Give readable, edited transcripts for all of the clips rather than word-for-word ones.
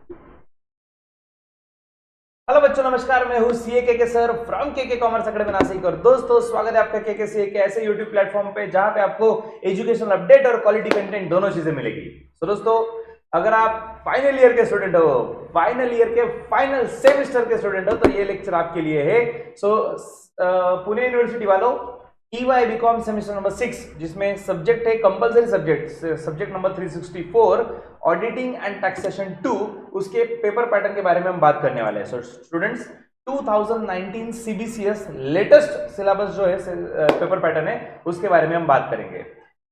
Hello बच्चों, नमस्कार। मैं हूं सीए के सर फ्रॉम के कॉमर्स अकेडमी नासिक। और दोस्तों, स्वागत है आपका के सीए के ऐसे यूट्यूब प्लेटफॉर्म पे जहां पे आपको एजुकेशनल अपडेट और क्वालिटी कंटेंट दोनों चीजें मिलेगी। तो दोस्तों, अगर आप फाइनल ईयर के स्टूडेंट हो, फाइनल ईयर के फाइनल सेमेस्टर के स्टूडेंट हो, तो ये लेक्चर आपके लिए है। पुणे यूनिवर्सिटी वालों, EY बीकॉम सेमेस्टर नंबर 6, जिसमें सब्जेक्ट है compulsory subject number 364 auditing and taxation 2, उसके पेपर पैटर्न के बारे में हम बात करने वाले हैं। So students, 2019 CBCS latest syllabus जो है पेपर पैटर्न है, उसके बारे में हम बात करेंगे।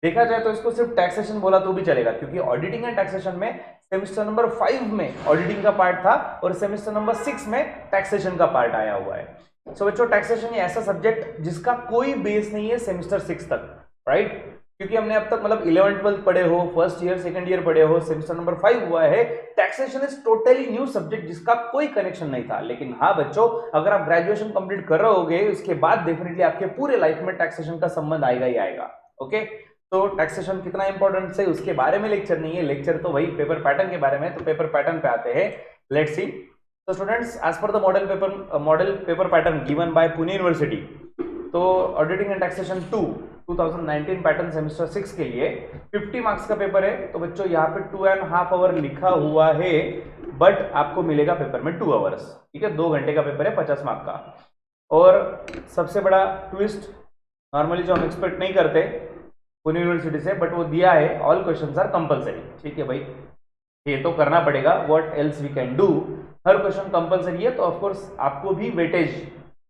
देखा जाए तो इसको सिर्फ टैक्सेशन बोला तो भी चलेगा, क्योंकि ऑडिटिंग एंड टैक्सेशन में सेमेस्टर नंबर 5 में ऑडिटिंग का पार्ट था और सेमेस्टर नंबर 6 में टैक्सेशन का पार्ट आया हुआ है। सो बच्चों, टैक्सेशन ये ऐसा सब्जेक्ट जिसका कोई बेस नहीं है सेमेस्टर 6 तक, राइट? क्योंकि हमने अब तक मतलब 11th 12th पढ़े हो, फर्स्ट ईयर सेकंड ईयर पढ़े हो, सेमेस्टर नंबर 5 हुआ है। Taxation is totally new subject जिसका कोई कनेक्शन नहीं था। लेकिन हाँ बच्चों, अगर आप ग्रेजुएशन कंप्लीट कर रहे होगे, उसके बाद डेफिनेटली आपके पूरे लाइफ में टैक्सेशन का संबंध आएगा ही आएगा। ओके, तो टैक्सेशन कितना इंपॉर्टेंट है उसके बारे में लेक्चर नहीं है, लेक्चर तो वही पेपर पैटर्न के बारे में। तो पेपर पैटर्न पे आते हैं, let's see. So students, as per the model paper pattern given by Pune University, तो auditing and taxation 2 2019 pattern semester 6 के लिए 50 मार्क्स का पेपर है। तो बच्चों, यहाँ पे 2.5 आवर लिखा हुआ है, बट आपको मिलेगा पेपर में 2 आवर्स। ठीक है, 2 घंटे का पेपर है, 50 मार्क का। और सबसे बड़ा ट्विस्ट, नॉर्मली जो हम एक्सपेक्ट नहीं करते पुणे यूनिवर्सिटी से, बट वो दिया है, ऑल क्वेश्चंस आर कंपलसरी। ठीक है भाई, ये तो करना पड़ेगा, what else we can do. हर क्वेश्चन कंपलसरी है, तो ऑफ कोर्स आपको भी वेटेज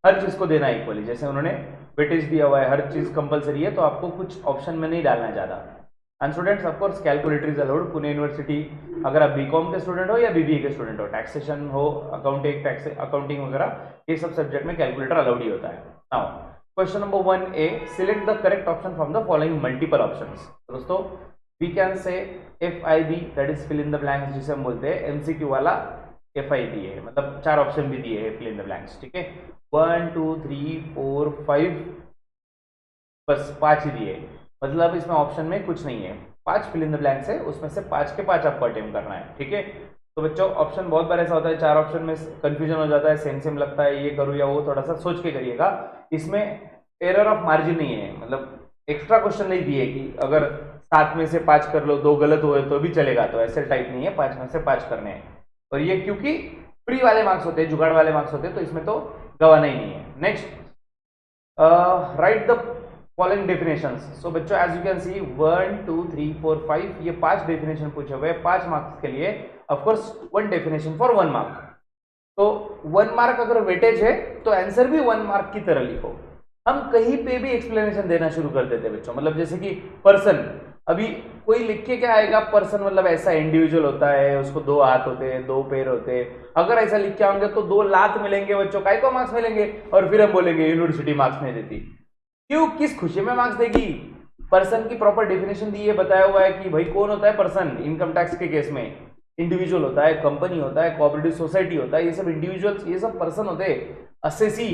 हर चीज को देना है इक्वली। जैसे उन्होंने वेटेज दिया हुआ है, हर चीज कंपलसरी है, तो आपको कुछ ऑप्शन में नहीं डालना है ज्यादा। And students, of course calculator is allowed Pune university. अगर आप बीकॉम के स्टूडेंट हो या बीबीए के स्टूडेंट हो, टैक्सेशन हो, अकाउंटिंग वगैरह, ये सब सब्जेक्ट में कैलकुलेटर अलाउड ही होता है। Now question number 1A, select the correct option from the following multiple options. दोस्तों, we can say FIB, that is fill in the blanks, जिसे हम बोलते हैं MCQ वाला FIB है, मतलब 4 ऑप्शन भी दिए हैं फिल इन द ब्लैंक्स। ठीक है, 1 2 3 4 5, बस 5 ही दिए, मतलब इसमें ऑप्शन में कुछ नहीं है। 5 फिल इन द ब्लैंक्स है, उसमें से 5 के 5 आपको अटेम्प्ट करना है। ठीक है, तो बच्चों, ऑप्शन बहुत बार ऐसा होता है, 4 ऑप्शन में कंफ्यूजन हो जाता है, सेम सेम लगता है, ये करूँ या वो, थोड़ा सा सोच के करिएगा। इसमें एरर ऑफ मार्जिन नहीं है, मतलब एक्स्ट्रा क्वेश्चन नहीं दिए कि अगर 7 में से 5 कर लो, 2 गलत हुए तो भी चलेगा, तो ऐसे टाइप नहीं है, 5 में से 5 करने हैं। और ये क्योंकि फ्री वाले मार्क्स होते हैं, जुगाड़ वाले मार्क्स होते हैं, तो इसमें तो गवाना ही नहीं है। Next, right the following definitions. So बच्चों, एज यू कैन सी 1 2 3 4 5, ये 5 डेफिनेशन पूछे हुए हैं 5 मार्क्स के लिए। Of course 1 definition for 1 mark. तो 1 मार्क अगर वेटेज है तो आंसर भी 1 मार्क की तरह लिखो। हम कहीं पे भी एक्सप्लेनेशन देना शुरू कर देते हैं बच्चों, मतलब जैसे कि पर्सन, अभी कोई लिख के क्या आएगा, पर्सन मतलब ऐसा इंडिविजुअल होता है, उसको 2 हाथ होते हैं, 2 पैर होते हैं। अगर ऐसा लिख के आएंगे तो 2 लात मिलेंगे बच्चों, काय को मार्क्स मिलेंगे, और फिर हम बोलेंगे यूनिवर्सिटी मार्क्स नहीं देती। क्यों, किस खुशी में मार्क्स देगी? पर्सन की प्रॉपर डेफिनेशन दी है, बताया हुआ है कि भाई कौन होता है पर्सन इनकम टैक्स के केस में। इंडिविजुअल होता है, कंपनी होता है, कोऑपरेटिव सोसाइटी होता है, ये सब इंडिविजुअल्स, ये सब पर्सन होते हैं। असेसी,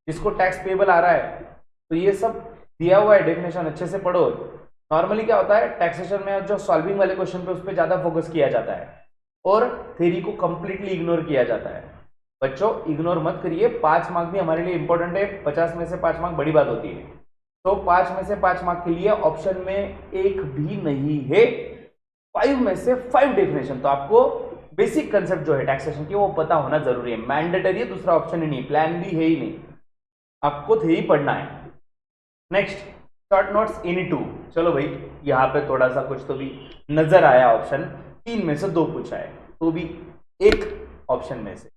जिसको टैक्स पेबल आ रहा है, तो ये सब दिया हुआ है डेफिनेशन, अच्छे से पढ़ो। नॉर्मली क्या होता है, टैक्सेशन में जो सॉल्विंग वाले क्वेश्चन पे उस पर ज्यादा फोकस किया जाता है और थ्योरी को कंप्लीटली इग्नोर किया जाता है। बच्चों, इग्नोर मत करिए, 5 मार्क भी हमारे लिए इंपॉर्टेंट है। 50 में से 5 मार्क बड़ी बात होती है। तो 5 में से 5 मार्क के लिए ऑप्शन में एक भी नहीं है, 5 में से 5 डेफिनेशन। तो आपको बेसिक कंसेप्ट जो है टैक्सेशन की वो पता होना जरूरी है, मैंडेटरी है, दूसरा ऑप्शन ही नहीं, प्लान भी है ही नहीं, आपको थ्योरी पढ़ना है। Next, short notes any 2। चलो भाई, यहाँ पे थोड़ा सा कुछ तो भी नजर आया, ऑप्शन 3 में से 2 पूछा है, तो भी एक ऑप्शन में से,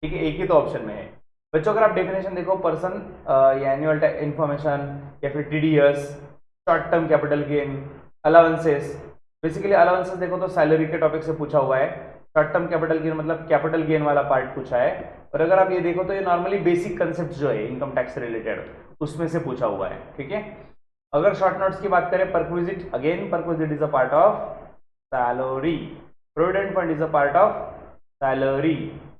ठीक है, एक ही तो ऑप्शन में है। बच्चों, अगर आप डेफिनेशन देखो, पर्सन या एनुअल इंफॉर्मेशन या फिर TDS, short term capital gain, allowances. Basically allowances देखो तो सैलरी के टॉपिक से पूछा हुआ है, शॉर्ट टर्म कैपिटल गेन मतलब कैपिटल गेन वाला पार्ट पूछा है। और अगर आप ये देखो तो ये नॉर्मली बेसिक कंसेप्ट जो है इनकम टैक्स से रिलेटेड, उसमें से पूछा हुआ है। ठीक है, अगर शॉर्ट नोट्स की बात करें, perquisite, again perquisite is a part of salary, provident fund is a part of salary.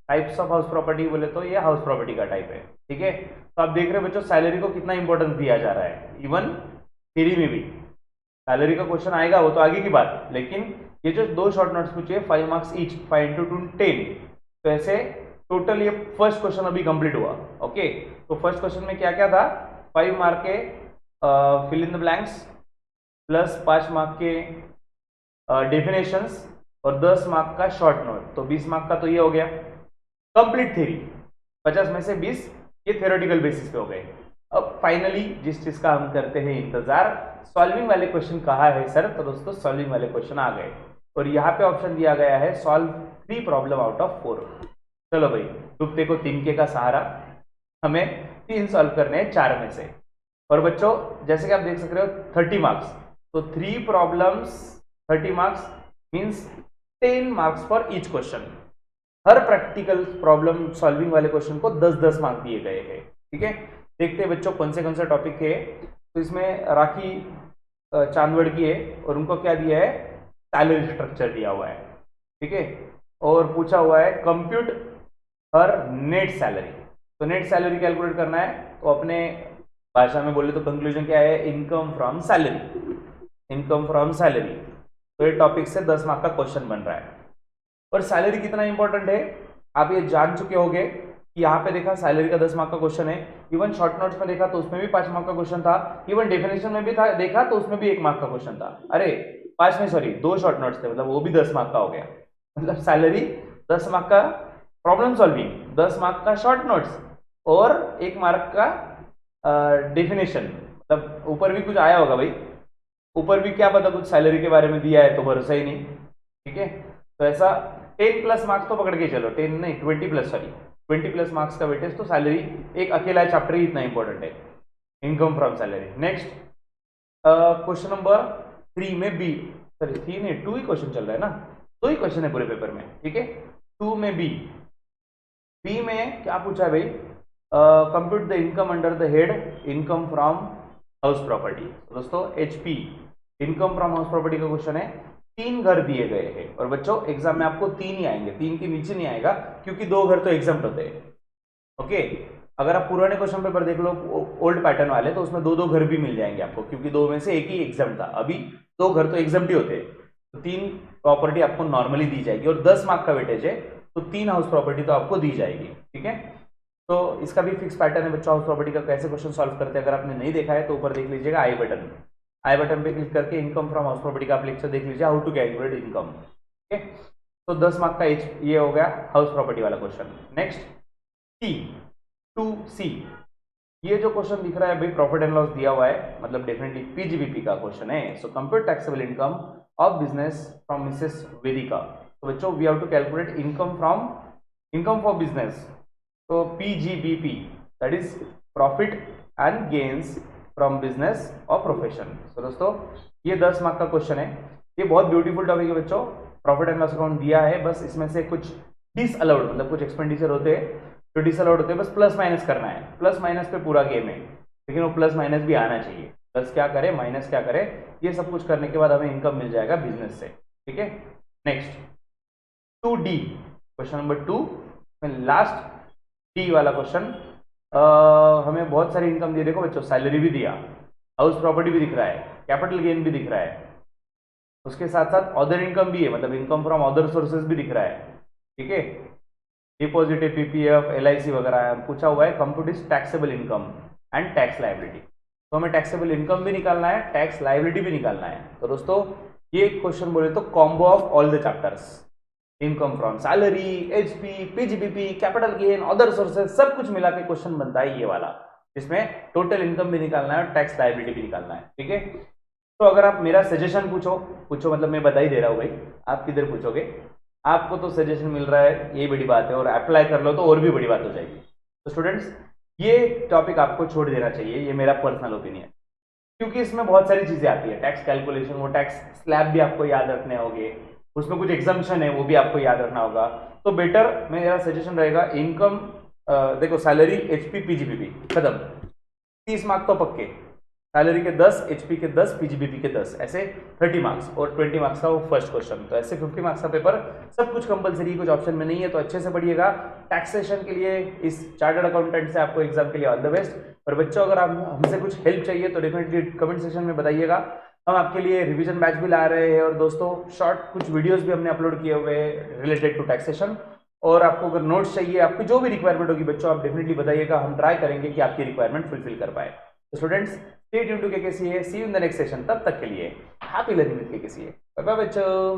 Types of house property बोले तो ये हाउस प्रॉपर्टी का टाइप है। ठीक है, तो आप देख रहे हैं बच्चों सैलरी को कितना इंपॉर्टेंस दिया जा रहा है, इवन थ्योरी में भी सैलरी का क्वेश्चन आएगा, वो तो आगे की बात, लेकिन ये जो 2 शॉर्ट नोट्स पूछे 5 मार्क्स ईच, 5 इंटू 2 10, तो ऐसे टोटल ये फर्स्ट क्वेश्चन अभी कंप्लीट हुआ। ओके, तो फर्स्ट क्वेश्चन में क्या क्या था, 5 मार्क के fill in the blanks plus 5 mark के डेफिनेशंस और 10 मार्क का शॉर्ट नोट, तो 20 मार्क का तो ये हो गया कंप्लीट थ्योरी। 50 में से 20 ये थ्योरेटिकल बेसिस पे हो गए। अब फाइनली जिस चीज का हम करते हैं इंतजार, सॉल्विंग वाले क्वेश्चन कहाँ है सर, तो दोस्तों सॉल्विंग वाले क्वेश्चन आ गए और यहाँ पे ऑप्शन दिया गया है सॉल्व 3 प्रॉब्लम आउट ऑफ 4। चलो भाई, डूबते को तिनके का सहारा, हमें 3 सॉल्व करने हैं 4 में से। और बच्चों जैसे कि आप देख सक रहे हो 30 मार्क्स, तो 3 problems 30 marks means 10 marks for each question. Her practical problem solving वाले क्वेश्चन को 10-10 मार्क्स दिए गए हैं। ठीक है, देखते हैं बच्चों कौन से टॉपिक है। तो इसमें राखी चांदवड़ की है और उनको क्या दिया है, सैलरी स्ट्रक्चर दिया हुआ है। ठीक है, और पूछा हुआ है कंप्यूट हर नेट सैलरी। तो नेट सैलरी कैलकुलेट करना है, तो अपने भाषा में बोले तो कंक्लूजन क्या है, income from salary, income from salary. तो ये टॉपिक से 10 मार्क का क्वेश्चन बन रहा है। और सैलरी कितना इंपॉर्टेंट है आप ये जान चुके होंगे कि यहाँ पे देखा सैलरी का 10 मार्क का क्वेश्चन है। इवन शॉर्ट नोट्स में देखा तो उसमें भी 5 मार्क का क्वेश्चन था। इवन डेफिनेशन में भी था, देखा तो उसमें भी 1 मार्क का क्वेश्चन था। अरे 5 नहीं सॉरी 2 शॉर्ट नोट्स थे, मतलब वो भी 10 मार्क का हो गया। मतलब सैलरी 10 मार्क का प्रॉब्लम सॉल्विंग, 10 मार्क का शॉर्ट नोट्स और 1 मार्क का डेफिनेशन। मतलब ऊपर भी कुछ आया होगा भाई, ऊपर भी क्या पता कुछ सैलरी के बारे में दिया है तो भरोसा ही नहीं। ठीक है, तो ऐसा 10 प्लस मार्क्स तो पकड़ के चलो, 10 नहीं 20 प्लस सॉरी 20 प्लस मार्क्स का वेटेज। तो सैलरी एक अकेला चैप्टर ही इतना इंपॉर्टेंट है, income from salary. Next question number 3 में बी, सॉरी 3 नहीं 2 ही क्वेश्चन चल रहा है ना, 2 ही क्वेश्चन है पूरे पेपर में। ठीक है, 2 में बी में क्या पूछा है भाई, compute the income under the head income from house property. दोस्तों HP income from house property का क्वेश्चन है। 3 घर दिए गए हैं और बच्चों एग्जाम में आपको 3 ही आएंगे, 3 के नीचे नहीं आएगा क्योंकि 2 घर तो एग्जाम्प्ट होते हैं। ओके, अगर आप पुराने क्वेश्चन पेपर देख लो ओल्ड पैटर्न वाले, तो उसमें 2-2 घर भी मिल जाएंगे आपको क्योंकि 2 में से एक ही एग्जाम था। अभी 2 घर तो एग्जाम्प्ट ही होते हैं, तो 3 प्रॉपर्टी आपको नॉर्मली दी जाएगी और 10 मार्क का वेटेज है तो 3 हाउस प्रॉपर्टी तो आपको दी जाएगी। ठीक है, तो इसका भी फिक्स पैटर्न है बच्चों। हाउस प्रॉपर्टी का कैसे क्वेश्चन सॉल्व करते हैं अगर आपने नहीं देखा है तो ऊपर देख लीजिएगा आई बटन पे क्लिक करके इनकम फ्रॉम हाउस प्रॉपर्टी का आप लेक्चर देख लीजिए, हाउ टू कैलकुलेट इनकम। ठीक है, तो 10 मार्क का ये हो गया हाउस प्रॉपर्टी वाला क्वेश्चन। नेक्स्ट C2C, ये जो क्वेश्चन दिख रहा है भाई प्रॉफिट एंड लॉस दिया हुआ है, मतलब डेफिनेटली PGBP का क्वेश्चन है। So compute taxable income of business from Mrs Vedika. तो बच्चों we have to calculate income for business, तो PGBP that is profit and gains from business और प्रोफेशन। तो दोस्तों ये 10 मार्क का क्वेश्चन है। ये बहुत ब्यूटीफुल टॉपिक है बच्चों। प्रॉफिट एंड लॉस अकाउंट दिया है, बस इसमें से कुछ डिसअलाउड मतलब कुछ एक्सपेंडिचर होते हैं जो डिसअलाउड होते हैं, बस प्लस माइनस करना है। प्लस माइनस पे पूरा गेम है, लेकिन वो प्लस माइनस भी आना चाहिए। प्लस क्या करे माइनस क्या करे, ये सब कुछ करने के बाद हमें इनकम मिल जाएगा बिजनेस से। ठीक है, नेक्स्ट 2D, क्वेश्चन नंबर 2 में लास्ट D वाला क्वेश्चन। हमें बहुत सारी इनकम दी, देखो बच्चों सैलरी भी दिया, हाउस प्रॉपर्टी भी दिख रहा है, कैपिटल गेन भी दिख रहा है, उसके साथ साथ अदर इनकम भी है, मतलब इनकम फ्रॉम अदर सोर्सेज भी दिख रहा है। ठीक है, डिपॉजिट PPF LIC वगैरह पूछा हुआ है। Compute is taxable income and tax liability, तो हमें टैक्सेबल इनकम भी निकालना है, टैक्स लायबिलिटी भी निकालना है। तो दोस्तों ये क्वेश्चन बोले तो combo of all the chapters, income from salary, HP, PGBP, capital gain, other sources, सब कुछ मिला के क्वेश्चन बनता है ये वाला, जिसमें टोटल इनकम भी निकालना है और टैक्स लायबिलिटी भी निकालना है। ठीक है, तो अगर आप मेरा सजेशन पूछो मतलब मैं बता ही दे रहा हूँ भाई, आप किधर पूछोगे, आपको तो सजेशन मिल रहा है ये बड़ी बात है, और अप्लाई कर लो तो और भी बड़ी बात हो जाएगी। तो स्टूडेंट्स ये टॉपिक आपको छोड़ देना चाहिए, ये मेरा पर्सनल ओपिनियन, क्योंकि इसमें बहुत सारी चीजें आती है, टैक्स कैलकुलेशन, वो टैक्स स्लैब भी आपको याद रखने होंगे, उसमें कुछ एग्जाम्पशन है वो भी आपको याद रखना होगा। तो बेटर मेरा सजेशन रहेगा इनकम, देखो सैलरी HP PGBP खत्म, 30 मार्क तो पक्के, सैलरी के 10, HP के 10, PGBP के 10, ऐसे 30 मार्क्स और 20 मार्क्स का वो फर्स्ट क्वेश्चन। तो ऐसे 50 मार्क्स का पेपर, सब कुछ कंपलसरी, कुछ ऑप्शन में नहीं है, तो अच्छे से पढ़िएगा। टैक्सेशन के लिए इस चार्टर्ड अकाउंटेंट से आपको एग्जाम के लिए ऑल द बेस्ट। और बच्चों अगर आप हमसे कुछ हेल्प चाहिए तो डेफिनेटली कमेंट सेक्शन में बताइएगा, हम आपके लिए रिवीजन बैच भी ला रहे हैं और दोस्तों शॉर्ट कुछ वीडियोस भी हमने अपलोड किए हुए हैं रिलेटेड टू टैक्सेशन। और आपको अगर नोट्स चाहिए, आपकी जो भी रिक्वायरमेंट होगी बच्चों, आप डेफिनेटली बताइएगा, हम ट्राई करेंगे कि आपकी रिक्वायरमेंट फुलफिल कर पाए। तो students, stay tuned to KKCA, see you in the next session. तब तक के लिए happy learning with KKCA. Bye bye बच्चों।